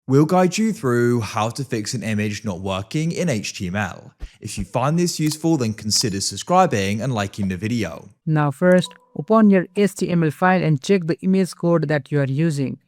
We'll guide you through how to fix an image not working in HTML. If you find this useful, then consider subscribing and liking the video. Now first, open your HTML file and check the image code that you are using.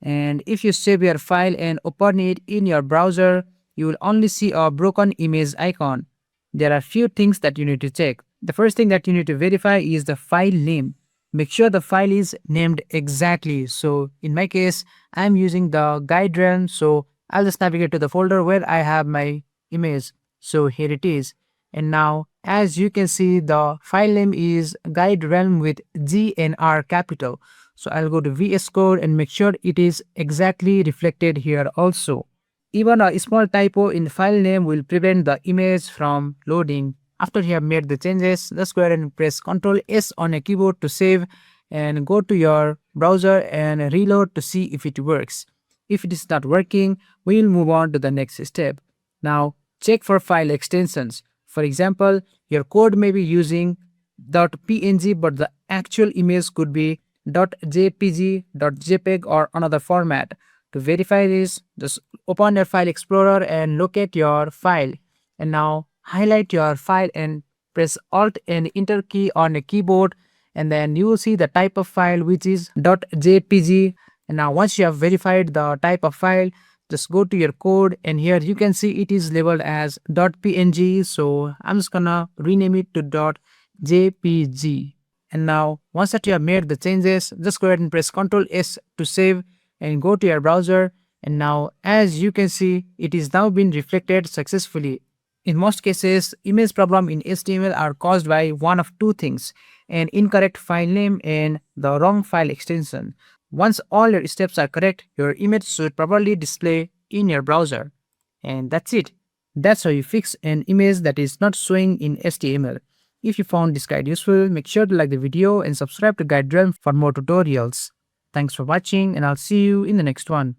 And if you save your file and open it in your browser, you will only see a broken image icon. There are few things that you need to check. The first thing that you need to verify is the file name. Make sure the file is named exactly. So in my case, I'm using the GuideRealm, so I'll just navigate to the folder where I have my image. So here it is. And now, as you can see, the file name is GuideRealm with G and R capital. So I'll go to VS Code and make sure it is exactly reflected here also. Even a small typo in file name will prevent the image from loading. After you have made the changes, just go ahead and press Ctrl S on a keyboard to save and go to your browser and reload to see if it works. If it is not working, we will move on to the next step. Now, check for file extensions. For example, your code may be using .png, but the actual image could be .jpg, .jpeg, or another format. To verify this, just open your file explorer and locate your file. And now highlight your file and press Alt and Enter key on a keyboard, and then you will see the type of file, which is .jpg. And now once you have verified the type of file, just go to your code, and here you can see it is labeled as .png. So I'm just gonna rename it to .jpg. And now once that you have made the changes, just go ahead and press Ctrl S to save and go to your browser. And now, as you can see, it is now been reflected successfully. In most cases, image problem in HTML are caused by one of two things: an incorrect file name and the wrong file extension. Once all your steps are correct, your image should properly display in your browser. And that's it. That's how you fix an image that is not showing in HTML. If you found this guide useful, make sure to like the video and subscribe to GuideRealm for more tutorials. Thanks for watching, and I'll see you in the next one.